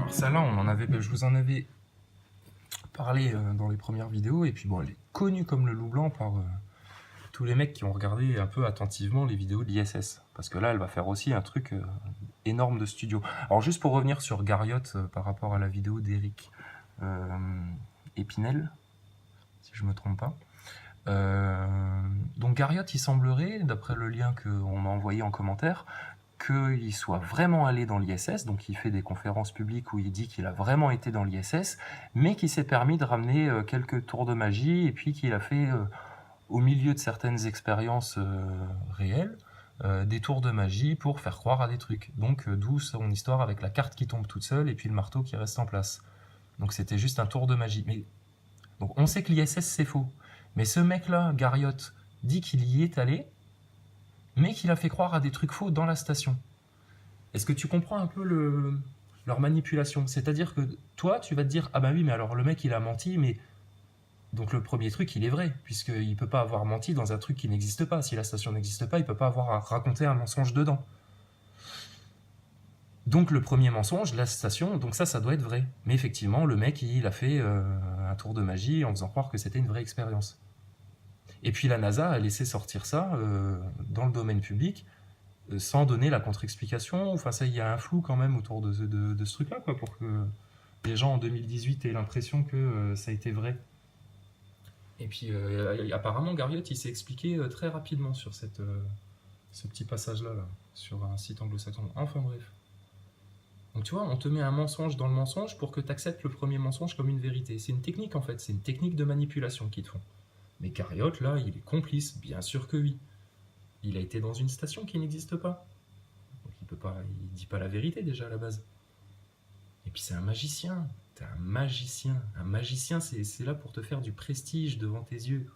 Alors celle-là, je vous en avais parlé dans les premières vidéos, et puis bon, elle est connue comme le loup blanc par tous les mecs qui ont regardé un peu attentivement les vidéos de l'ISS. Parce que là, elle va faire aussi un truc énorme de studio. Alors juste pour revenir sur Garriott par rapport à la vidéo d'Eric Épinel, si je me trompe pas. Donc Garriott, il semblerait, d'après le lien qu'on m'a envoyé en commentaire, qu'il soit vraiment allé dans l'ISS, donc il fait des conférences publiques où il dit qu'il a vraiment été dans l'ISS, mais qu'il s'est permis de ramener quelques tours de magie, et puis qu'il a fait, au milieu de certaines expériences réelles, des tours de magie pour faire croire à des trucs. Donc d'où son histoire avec la carte qui tombe toute seule, et puis le marteau qui reste en place. Donc c'était juste un tour de magie. Mais... Donc on sait que l'ISS c'est faux. Mais ce mec-là, Garriott, dit qu'il y est allé, mais qu'il a fait croire à des trucs faux dans la station. Est-ce que tu comprends un peu leur manipulation? C'est-à-dire que toi, tu vas te dire, ah bah oui, mais alors le mec, il a menti, mais... Donc le premier truc, il est vrai, puisqu'il ne peut pas avoir menti dans un truc qui n'existe pas. Si la station n'existe pas, il ne peut pas avoir raconté un mensonge dedans. Donc le premier mensonge, la station, donc ça doit être vrai. Mais effectivement, le mec, il a fait un tour de magie en faisant croire que c'était une vraie expérience. Et puis la NASA a laissé sortir ça dans le domaine public sans donner la contre-explication. Enfin, ça, il y a un flou quand même autour de ce truc-là, quoi, pour que les gens en 2018 aient l'impression que ça a été vrai. Et puis apparemment, Garriott, il s'est expliqué très rapidement sur ce petit passage-là, là, sur un site anglo-saxon. Enfin bref. Donc tu vois, on te met un mensonge dans le mensonge pour que tu acceptes le premier mensonge comme une vérité. C'est une technique en fait, c'est une technique de manipulation qu'ils te font. Mais Garriott, là, il est complice, bien sûr que oui. Il a été dans une station qui n'existe pas. Donc il dit pas la vérité déjà à la base. Et puis c'est un magicien. T'es un magicien. Un magicien, c'est là pour te faire du prestige devant tes yeux.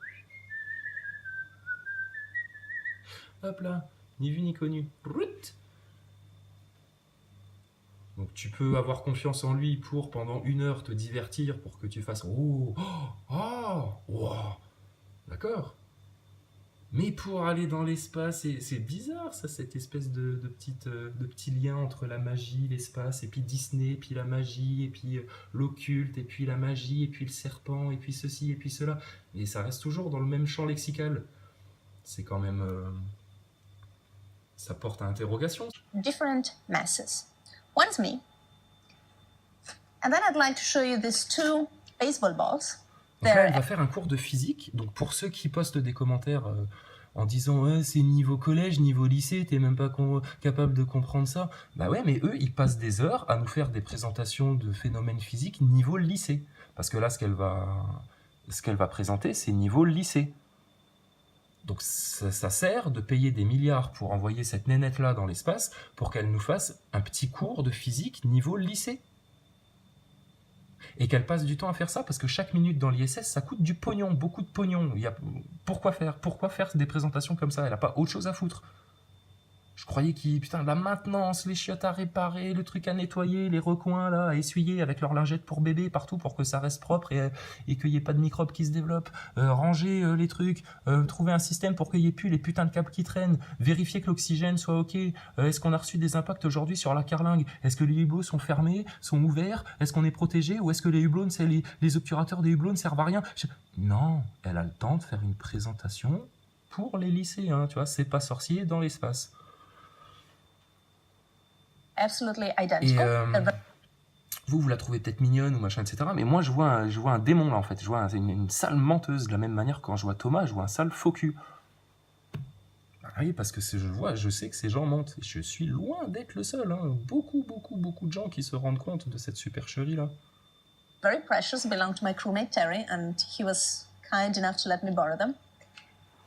Hop là, ni vu ni connu. Rout. Donc tu peux avoir confiance en lui pour pendant 1 heure te divertir pour que tu fasses oh, oh, oh. D'accord. Mais pour aller dans l'espace, c'est bizarre ça, cette espèce de petit lien entre la magie, l'espace, et puis Disney, et puis la magie, et puis l'occulte, et puis la magie, et puis le serpent, et puis ceci, et puis cela. Et ça reste toujours dans le même champ lexical. C'est quand même... ça porte à interrogation. Different masses. One is me. And then I'd like to show you these 2 baseball balls. Donc là, elle va faire un cours de physique. Donc pour ceux qui postent des commentaires en disant c'est niveau collège, niveau lycée, t'es même pas capable de comprendre ça. Bah ouais, mais eux, ils passent des heures à nous faire des présentations de phénomènes physiques niveau lycée. Parce que là, ce qu'elle va présenter, c'est niveau lycée. Donc ça sert de payer des milliards pour envoyer cette nénette-là dans l'espace pour qu'elle nous fasse un petit cours de physique niveau lycée. Et qu'elle passe du temps à faire ça, parce que chaque minute dans l'ISS, ça coûte du pognon, beaucoup de pognon. Pourquoi faire des présentations comme ça? Elle n'a pas autre chose à foutre. Je croyais putain, la maintenance, les chiottes à réparer, le truc à nettoyer, les recoins là, à essuyer avec leur lingette pour bébé partout pour que ça reste propre et qu'il n'y ait pas de microbes qui se développent, ranger les trucs, trouver un système pour qu'il n'y ait plus les putains de câbles qui traînent, vérifier que l'oxygène soit ok, est-ce qu'on a reçu des impacts aujourd'hui sur la carlingue, est-ce que les hublots sont fermés, sont ouverts, est-ce qu'on est protégé, ou est-ce que les hublots, les obturateurs des hublots ne servent à rien? Non, elle a le temps de faire une présentation pour les lycéens, tu vois, c'est pas sorcier dans l'espace. Absolutely identical. Et vous la trouvez peut-être mignonne ou machin, etc. Mais moi, je vois un démon là en fait. Je vois une sale menteuse. De la même manière, quand je vois Thomas, je vois un sale faux cul. Bah oui, parce que je sais que ces gens mentent. Et je suis loin d'être le seul. Hein. Beaucoup de gens qui se rendent compte de cette supercherie là. Very precious, belonged to my crewmate Terry, and he was kind enough to let me borrow them.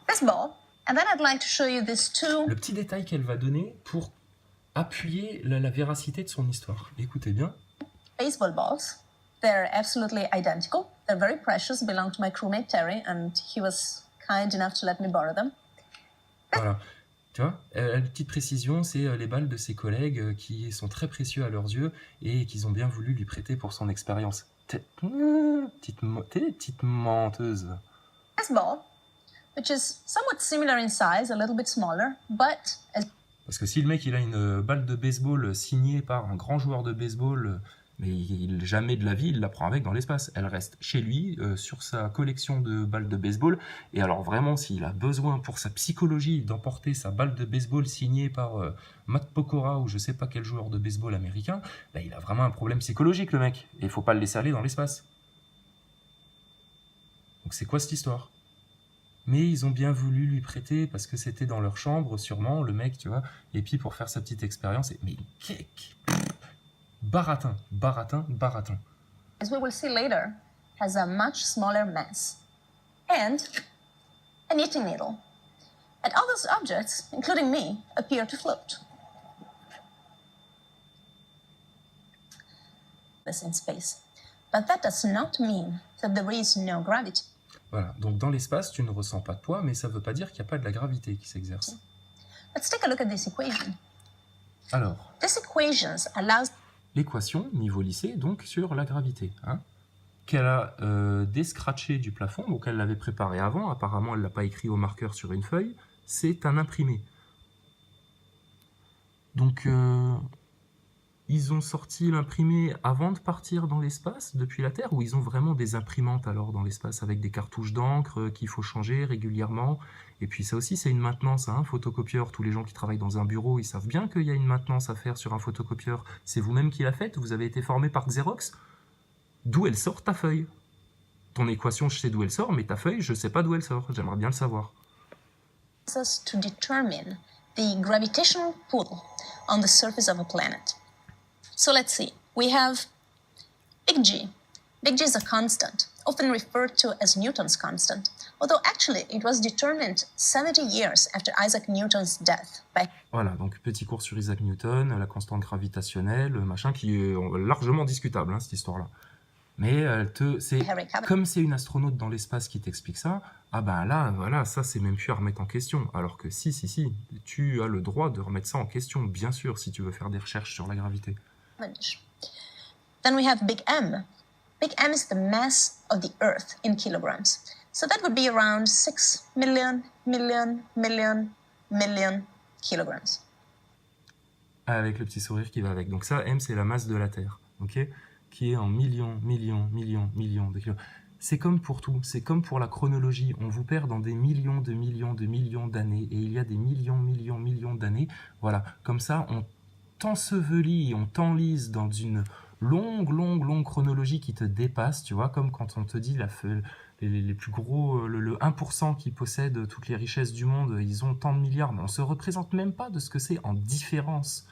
This ball, and then I'd like to show you these 2. Le petit détail qu'elle va donner pour appuyer la véracité de son histoire. Écoutez bien. Baseball balls. They're absolutely identical. They're very precious, belong to my crewmate Terry, and he was kind enough to let me borrow them. Voilà. Tu vois, la petite précision, c'est les balles de ses collègues qui sont très précieux à leurs yeux et qu'ils ont bien voulu lui prêter pour son expérience. T'es petite menteuse. This ball, which is somewhat similar in size, a little bit smaller, but... Parce que si le mec il a une balle de baseball signée par un grand joueur de baseball Mais jamais de la vie, il la prend avec dans l'espace. Elle reste chez lui, sur sa collection de balles de baseball. Et alors vraiment, s'il a besoin pour sa psychologie d'emporter sa balle de baseball signée par Matt Pokora ou je sais pas quel joueur de baseball américain, bah, il a vraiment un problème psychologique, le mec. Et il faut pas le laisser aller dans l'espace. Donc c'est quoi cette histoire? Mais ils ont bien voulu lui prêter parce que c'était dans leur chambre, sûrement, le mec, tu vois. Et puis pour faire sa petite expérience. Mais baratin, baratin, baratin. as we will see later, has a much smaller mass and a knitting needle. And all those objects, including me, appear to float. This in space. But that does not mean that there is no gravity. Voilà, donc dans l'espace, tu ne ressens pas de poids, mais ça ne veut pas dire qu'il n'y a pas de la gravité qui s'exerce. Let's take a look at this equation. Alors, This equation allows l'équation, niveau lycée, donc sur la gravité, hein, qu'elle a descratché du plafond, donc elle l'avait préparé avant, apparemment elle ne l'a pas écrit au marqueur sur une feuille, c'est un imprimé. Donc, ils ont sorti l'imprimé avant de partir dans l'espace, depuis la Terre, ou ils ont vraiment des imprimantes alors dans l'espace, avec des cartouches d'encre qu'il faut changer régulièrement. Et puis ça aussi, c'est une maintenance, hein, photocopieur. Tous les gens qui travaillent dans un bureau, ils savent bien qu'il y a une maintenance à faire sur un photocopieur. C'est vous-même qui l'a faite, vous avez été formé par Xerox. D'où elle sort ta feuille? Ton équation, je sais d'où elle sort, mais ta feuille, je ne sais pas d'où elle sort. J'aimerais bien le savoir. us to determine the gravitational pull on the surface of a planet. So let's see. We have big G. Big G is a constant, often referred to as Newton's constant, although actually it was determined 70 years after Isaac Newton's death by Voilà, donc petit cours sur Isaac Newton, la constante gravitationnelle, machin, qui est largement discutable, hein, cette histoire-là. Mais c'est Harry Cavendish. comme c'est une astronaute dans l'espace qui t'explique ça, ah ben là, voilà, ça c'est même plus à remettre en question. Alors que si, tu as le droit de remettre ça en question, bien sûr, si tu veux faire des recherches sur la gravité. Then we have big M. Big M is the mass of the Earth in kilograms. So that would be around 6 million kilograms. Avec le petit sourire qui va avec. Donc ça, M, c'est la masse de la Terre, ok, qui est en millions de kilos. C'est comme pour tout, c'est comme pour la chronologie. On vous perd dans des millions d'années, et il y a des millions d'années. Voilà, comme ça, on t'ensevelit, on t'enlise dans une longue chronologie qui te dépasse, tu vois, comme quand on te dit les plus gros, le 1% qui possède toutes les richesses du monde, ils ont tant de milliards, mais on se représente même pas de ce que c'est en différence.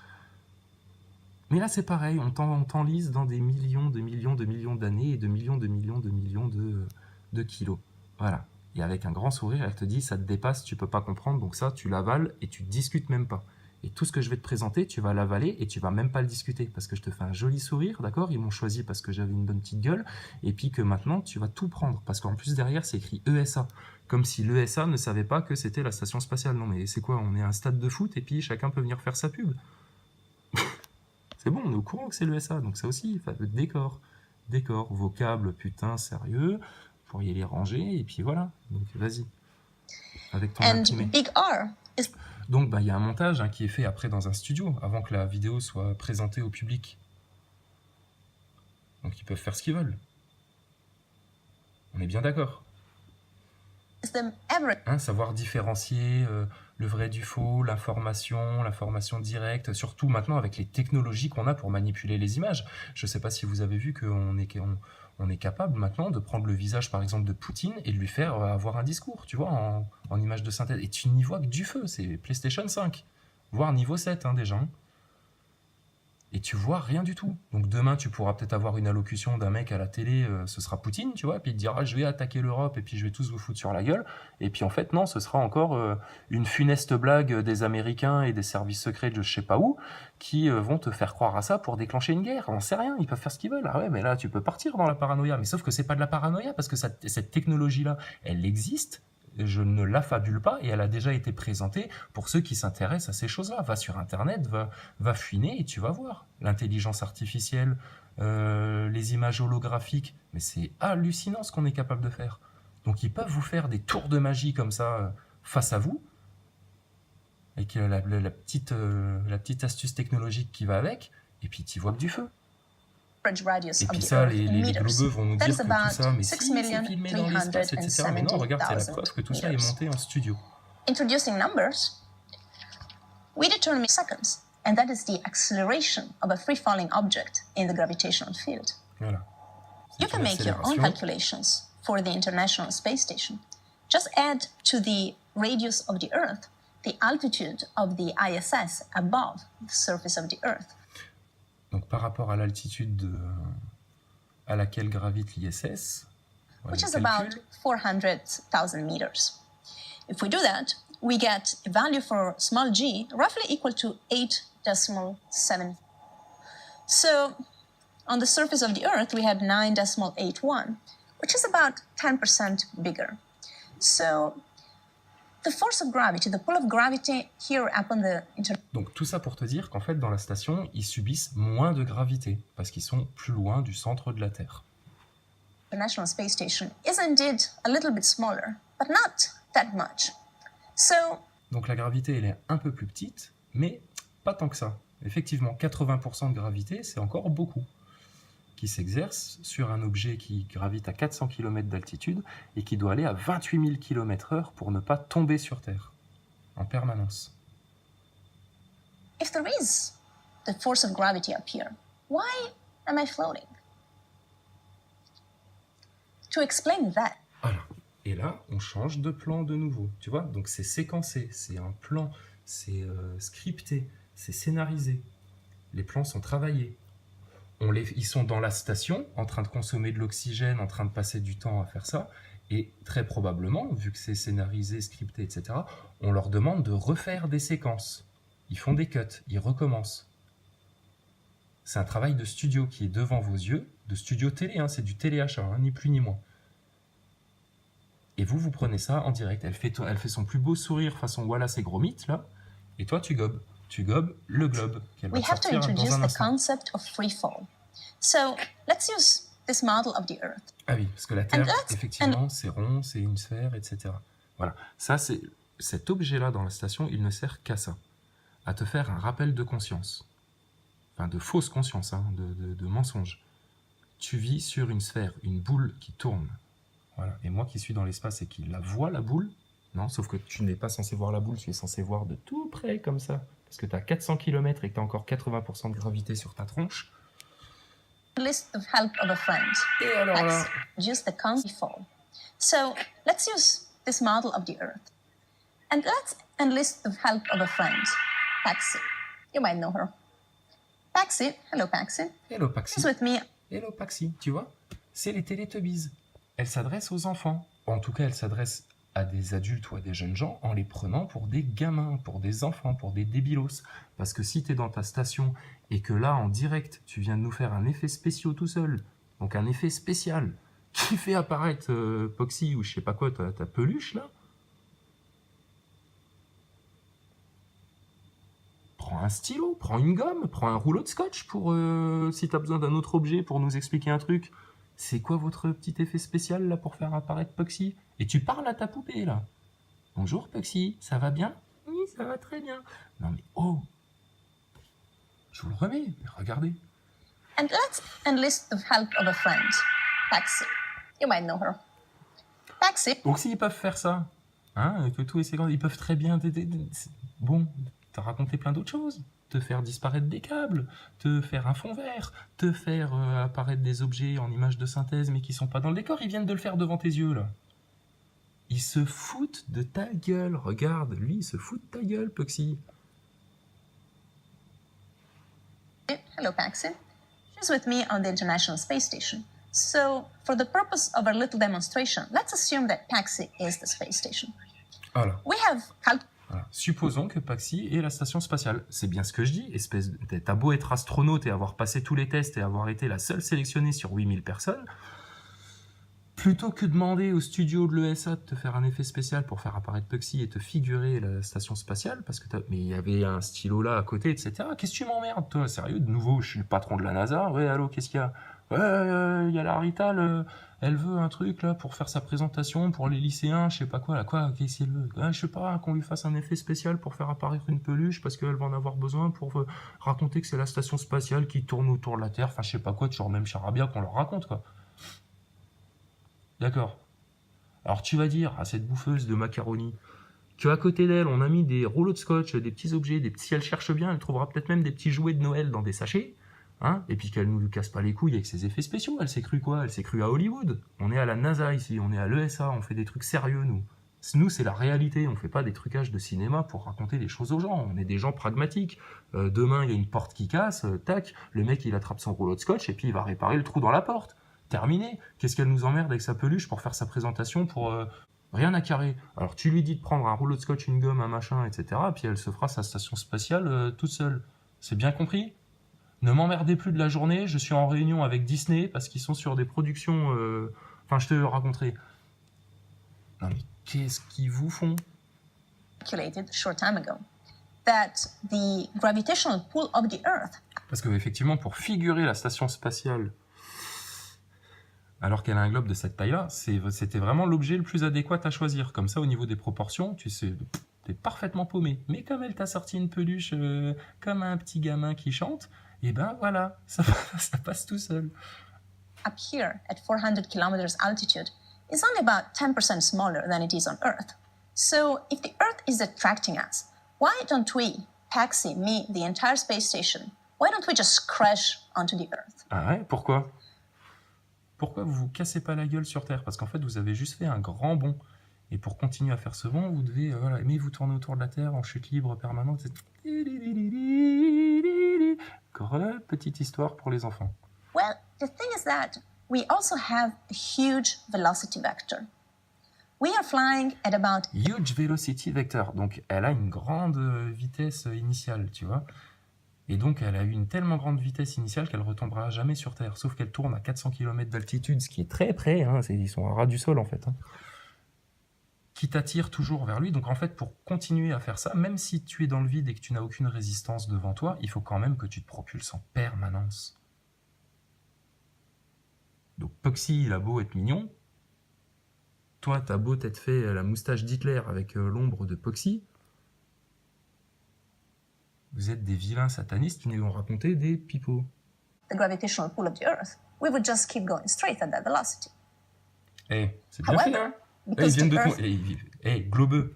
Mais là, c'est pareil, on t'enlise dans des millions d'années et de millions de kilos. Voilà. Et avec un grand sourire, elle te dit, ça te dépasse, tu peux pas comprendre, donc ça, tu l'avales et tu discutes même pas. Et tout ce que je vais te présenter, tu vas l'avaler et tu vas même pas le discuter, parce que je te fais un joli sourire, d'accord? Ils m'ont choisi parce que j'avais une bonne petite gueule, et puis que maintenant, tu vas tout prendre, parce qu'en plus, derrière, c'est écrit ESA. Comme si l'ESA ne savait pas que c'était la station spatiale. Non, mais c'est quoi? On est à un stade de foot, et puis chacun peut venir faire sa pub. C'est bon, on est au courant que c'est l'ESA, donc ça aussi, décor, vos câbles, putain, sérieux, vous pourriez les ranger, et puis voilà, donc vas-y, avec ton And imprimé. big R is Donc il y a un montage, hein, qui est fait après dans un studio, avant que la vidéo soit présentée au public. Donc ils peuvent faire ce qu'ils veulent. On est bien d'accord. the average Hein, savoir différencier le vrai du faux, l'information directe, surtout maintenant avec les technologies qu'on a pour manipuler les images. Je ne sais pas si vous avez vu qu'on est capable maintenant de prendre le visage par exemple de Poutine et de lui faire avoir un discours, tu vois, en image de synthèse. Et tu n'y vois que du feu, c'est PlayStation 5, voire niveau 7 hein, déjà. Et tu vois rien du tout. Donc demain, tu pourras peut-être avoir une allocution d'un mec à la télé, ce sera Poutine, tu vois, puis il te dira je vais attaquer l'Europe et puis je vais tous vous foutre sur la gueule. Et puis en fait, non, ce sera encore une funeste blague des Américains et des services secrets de je sais pas où qui vont te faire croire à ça pour déclencher une guerre. On sait rien, ils peuvent faire ce qu'ils veulent. Ah ouais, mais là, tu peux partir dans la paranoïa. Mais sauf que c'est pas de la paranoïa parce que cette technologie-là, elle existe. Je ne l'affabule pas et elle a déjà été présentée pour ceux qui s'intéressent à ces choses-là. Va sur Internet, va fouiner et tu vas voir. L'intelligence artificielle, les images holographiques, mais c'est hallucinant ce qu'on est capable de faire. Donc ils peuvent vous faire des tours de magie comme ça face à vous, avec la petite astuce technologique qui va avec, et puis tu vois que du feu. average radius Et of puis the ça, Earth in les meters. globeux vont nous That dire is que tout about ça, mais si, 6 c'est filmé dans l'espace, etc. Mais non, regarde, c'est la 370,000 preuve que tout ça est meters. monté en studio. Introducing numbers, we determine seconds, and that is the acceleration of a free-falling object in the gravitational field. Voilà. You C'est can une make your own accélération. calculations for the International Space Station. Just add to the radius of the Earth the altitude of the ISS above the surface of the Earth. Donc par rapport à l'altitude à laquelle gravite l'ISS, voilà, Which le is about calcul. 400,000 meters. If we do that, we get a value for small g roughly equal to 8.7. So on the surface of the Earth, we have 9.81, which is about 10% bigger. So the force of gravity, the pull of gravity here upon the Donc tout ça pour te dire qu'en fait dans la station, ils subissent moins de gravité parce qu'ils sont plus loin du centre de la Terre. International Space Station is indeed a little bit smaller, but not that much. So Donc la gravité, elle est un peu plus petite, mais pas tant que ça. Effectivement, 80% de gravité, c'est encore beaucoup, qui s'exerce sur un objet qui gravite à 400 km d'altitude et qui doit aller à 28 000 km/h pour ne pas tomber sur Terre, en permanence. if there is the force of gravity up here, why am I floating? To explain that, Voilà. Et là, on change de plan de nouveau, tu vois. Donc c'est séquencé, c'est un plan, c'est scripté, c'est scénarisé. Les plans sont travaillés. Ils sont dans la station, en train de consommer de l'oxygène, en train de passer du temps à faire ça. Et très probablement, vu que c'est scénarisé, scripté, etc., on leur demande de refaire des séquences. Ils font des cuts, ils recommencent. C'est un travail de studio qui est devant vos yeux, de studio télé, hein, c'est du téléachat, hein, ni plus ni moins. Et vous prenez ça en direct. Elle fait son plus beau sourire façon Wallace et Gromit, là. Et toi, tu gobes. Tu gobes le globe qu'elle va we te have to sortir introduce dans un the instant. concept of free fall. So let's use this model of the Earth. Ah oui, parce que la Terre, let's- effectivement, c'est rond, c'est une sphère, etc. Voilà. Ça, c'est cet objet-là dans la station, il ne sert qu'à ça. À te faire un rappel de conscience. Enfin, de fausse conscience, hein, de mensonge. Tu vis sur une sphère, une boule qui tourne. Voilà. Et moi qui suis dans l'espace et qui la vois, la boule, non, sauf que tu n'es pas censé voir la boule, tu es censé voir de tout près comme ça. Parce que tu as 400 km et que tu as encore 80% de gravité sur ta tronche. List the help of a friend. Et alors là, Let's use the concept of fall. So let's use this model of the Earth. And let's enlist the help of a friend, Paxi. You might know her. Paxi, hello Paxi, hello Paxi. is with me. Hello Paxi, tu vois, c'est les Teletubbies. Elle s'adresse aux enfants. En tout cas, elle s'adresse à des adultes ou à des jeunes gens en les prenant pour des gamins, pour des enfants, pour des débilos. Parce que si tu es dans ta station et que là, en direct, tu viens de nous faire un effet spécial tout seul, donc un effet spécial, qui fait apparaître Poxy ou je sais pas quoi, ta peluche là, prends un stylo, prends une gomme, prends un rouleau de scotch pour si tu as besoin d'un autre objet pour nous expliquer un truc. C'est quoi votre petit effet spécial là pour faire apparaître Poxy? Et tu parles à ta poupée là. Bonjour Poxy, ça va bien? Oui, ça va très bien. Non mais oh, je vous le remets, mais regardez. And let's enlist the help of a friend, Paxi. You might know her. Paxi Donc s'ils peuvent faire ça, hein, que tous les séquences, ils peuvent très bien bon, te raconter plein d'autres choses. Te faire disparaître des câbles, te faire un fond vert, te faire apparaître des objets en images de synthèse mais qui sont pas dans le décor, ils viennent de le faire devant tes yeux là. Ils se foutent de ta gueule, regarde, lui il se fout de ta gueule, Poxy. hello Paxi. She's with me on the International Space Station. So, for the purpose of our little demonstration, let's assume that Paxi is the space station. Voilà. We have Voilà. Supposons que Paxi est la station spatiale. C'est bien ce que je dis. T'as beau être astronaute et avoir passé tous les tests et avoir été la seule sélectionnée sur 8000 personnes, Plutôt que demander au studio de l'ESA de te faire un effet spécial pour faire apparaître Puxy et te figurer la station spatiale, parce que mais il y avait un stylo là à côté, etc. Qu'est-ce que tu m'emmerdes, toi? Sérieux, de nouveau, je suis le patron de la NASA. Ouais, allô, qu'est-ce qu'il y a? Ouais, il y a la Rital, elle veut un truc là pour faire sa présentation pour les lycéens, je sais pas quoi, là, quoi, qu'est-ce qu'elle veut? Je sais pas, qu'on lui fasse un effet spécial pour faire apparaître une peluche parce qu'elle va en avoir besoin pour raconter que c'est la station spatiale qui tourne autour de la Terre, enfin je sais pas quoi, toujours même charabia qu'on leur raconte, quoi. D'accord. Alors tu vas dire à cette bouffeuse de macaroni qu'à côté d'elle, on a mis des rouleaux de scotch, des petits objets, si elle cherche bien, elle trouvera peut-être même des petits jouets de Noël dans des sachets, hein, et puis qu'elle nous casse pas les couilles avec ses effets spéciaux. Elle s'est crue quoi? Elle s'est crue à Hollywood. On est à la NASA ici, on est à l'ESA, on fait des trucs sérieux, nous. Nous, c'est la réalité, on fait pas des trucages de cinéma pour raconter des choses aux gens, on est des gens pragmatiques. Demain, il y a une porte qui casse, tac, le mec il attrape son rouleau de scotch et puis il va réparer le trou dans la porte. Terminé. Qu'est-ce qu'elle nous emmerde avec sa peluche pour faire sa présentation pour rien à carrer. Alors tu lui dis de prendre un rouleau de scotch, une gomme, un machin, etc. Puis elle se fera sa station spatiale toute seule. C'est bien compris? Ne m'emmerdez plus de la journée, je suis en réunion avec Disney parce qu'ils sont sur des productions... Enfin, je te raconterai. Non mais qu'est-ce qu'ils vous font? Calculated a short time ago that the gravitational pull of the Earth. Parce que effectivement, pour figurer la station spatiale alors qu'elle a un globe de cette taille-là, c'était vraiment l'objet le plus adéquat à choisir. Comme ça, au niveau des proportions, tu sais, t'es parfaitement paumé. Mais comme elle t'a sorti une peluche comme un petit gamin qui chante, et ben voilà, ça passe tout seul. Up here at 400 kilometers altitude is only about 10% smaller than it is on Earth. So if the Earth is attracting us, why don't we, Paxi, me, the entire space station, why don't we just crash onto the Earth? Ah ouais, pourquoi? Pourquoi vous vous cassez pas la gueule sur Terre? Parce qu'en fait, vous avez juste fait un grand bond. Et pour continuer à faire ce bond, vous devez, voilà, mais vous tournez autour de la Terre en chute libre permanente. Petite histoire pour les enfants. Well, the thing is that we also have a huge velocity vector. We are flying at about... Huge velocity vector. Donc, elle a une grande vitesse initiale, tu vois. Et donc, elle a eu une tellement grande vitesse initiale qu'elle retombera jamais sur Terre. Sauf qu'elle tourne à 400 km d'altitude, ce qui est très près. Hein, ils sont à ras du sol, en fait. Hein, qui t'attire toujours vers lui. Donc, en fait, pour continuer à faire ça, même si tu es dans le vide et que tu n'as aucune résistance devant toi, il faut quand même que tu te propulses en permanence. Donc, Puxy, il a beau être mignon. Toi, t'as beau t'être fait la moustache d'Hitler avec l'ombre de Puxy. Vous êtes des vilains satanistes qui nous ont raconté des pipeaux. The gravitational pull of the Earth, we would just keep going straight at that velocity. Eh, c'est bien fait, hein? Ils viennent de te globeux.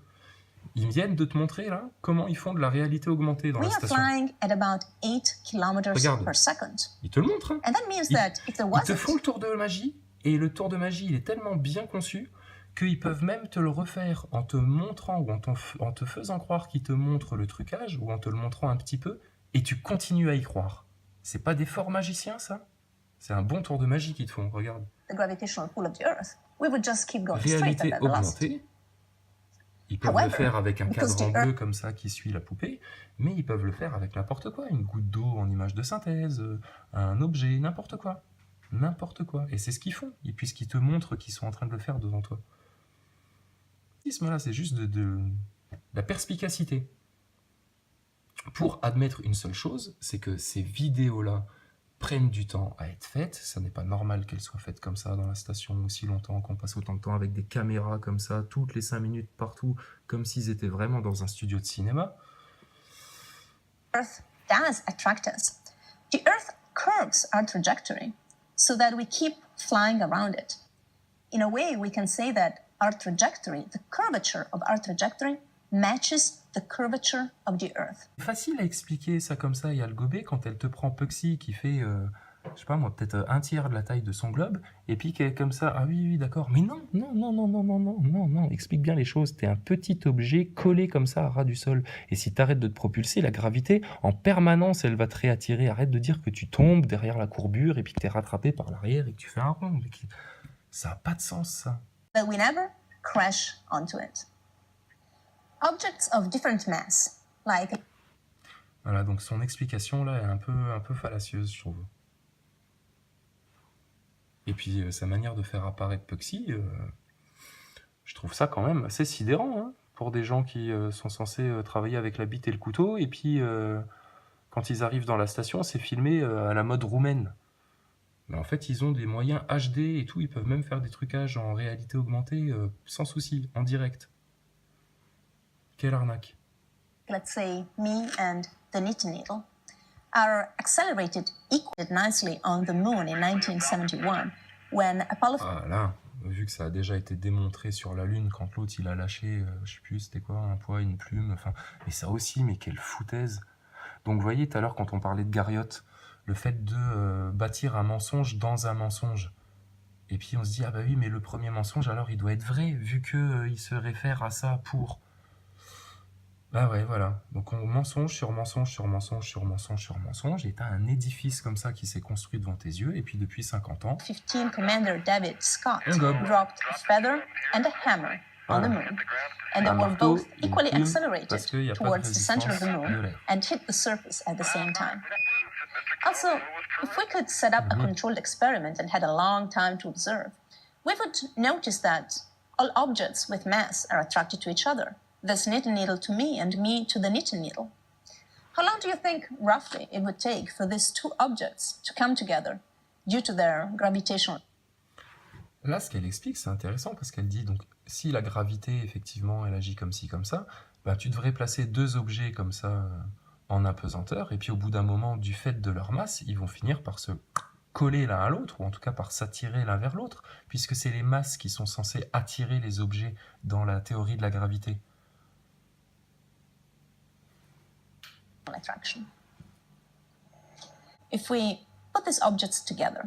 Ils viennent de te montrer, là, comment ils font de la réalité augmentée dans la station. We are flying at about 8 kilometers per second. Ils te le montrent, hein? And that means that if there wasn't... Ils te font le tour de magie, et le tour de magie, il est tellement bien conçu qu'ils peuvent même te le refaire en te montrant ou en te faisant croire qu'ils te montrent le trucage ou en te le montrant un petit peu et tu continues à y croire. C'est pas des forts magiciens, ça? C'est un bon tour de magie qu'ils te font, regarde. The gravitational pull of the Earth, we would just keep going straight at that velocity. Augmentée. Ils peuvent le faire avec un cadran bleu comme ça qui suit la poupée, mais ils peuvent le faire avec n'importe quoi, une goutte d'eau en image de synthèse, un objet, n'importe quoi. N'importe quoi. Et c'est ce qu'ils font, puisqu'ils te montrent qu'ils sont en train de le faire devant toi. Là, c'est juste de la perspicacité. Pour admettre une seule chose, c'est que ces vidéos-là prennent du temps à être faites. Ça n'est pas normal qu'elles soient faites comme ça dans la station aussi longtemps, qu'on passe autant de temps avec des caméras comme ça, toutes les 5 minutes partout, comme s'ils étaient vraiment dans un studio de cinéma. Earth does attract us. The Earth curves our trajectory so that we keep flying around it. In a way, we can say that our trajectory, the curvature of our trajectory, matches the curvature of the Earth. C'est facile à expliquer ça comme ça, et à le gober quand elle te prend Puxy qui fait, je sais pas moi, peut-être un tiers de la taille de son globe, et puis qu'elle est comme ça, ah oui, d'accord, mais non, explique bien les choses, t'es un petit objet collé comme ça à ras du sol, et si t'arrêtes de te propulser, la gravité, en permanence, elle va te réattirer, arrête de dire que tu tombes derrière la courbure, et puis que t'es rattrapé par l'arrière, et que tu fais un rond, ça n'a pas de sens, ça. But we never crash onto it. Objects of different mass, like... Voilà, donc son explication là est un peu fallacieuse, je trouve. Et puis sa manière de faire apparaître Puxy, je trouve ça quand même assez sidérant, hein, pour des gens qui sont censés travailler avec la bite et le couteau, et puis quand ils arrivent dans la station, c'est filmé à la mode roumaine. Mais en fait, ils ont des moyens HD et tout, ils peuvent même faire des trucages en réalité augmentée sans souci, en direct. Quelle arnaque. Let's say me and the knitting needle, are accelerated equally nicely on the moon in 1971 when Apollo. Ah là, vu que ça a déjà été démontré sur la Lune quand l'autre il a lâché, je sais plus c'était quoi, un poids, une plume, enfin, mais ça aussi, mais quelle foutaise. Donc vous voyez tout à l'heure quand on parlait de Garriott, le fait de bâtir un mensonge dans un mensonge. Et puis on se dit, ah bah oui, mais le premier mensonge alors il doit être vrai, vu que il se réfère à ça pour. Bah ouais, voilà. Donc on mensonge sur mensonge sur mensonge sur mensonge sur mensonge, et t'as un édifice comme ça qui s'est construit devant tes yeux, et puis depuis 50 ans, 15 Commander David Scott Un gobe. dropped a feather and a hammer on the Voilà. moon, and they Un were marteau both et une equally plume, accelerated parce qu'il n'y a pas de towards the center of the résistance de moon l'air. and hit the surface at the same time. Also, if we could set up a controlled experiment and had a long time to observe, we would notice that all objects with mass are attracted to each other. This knitting needle to me and me to the knitting needle. How long do you think, roughly, it would take for these two objects to come together due to their gravitational? Là, ce qu'elle explique, c'est intéressant parce qu'elle dit donc si la gravité, effectivement, elle agit comme ci, comme ça, bah, tu devrais placer deux objets comme ça en apesanteur, et puis au bout d'un moment, du fait de leur masse, ils vont finir par se coller l'un à l'autre, ou en tout cas par s'attirer l'un vers l'autre, puisque c'est les masses qui sont censées attirer les objets dans la théorie de la gravité. Attraction. If we put these objects together,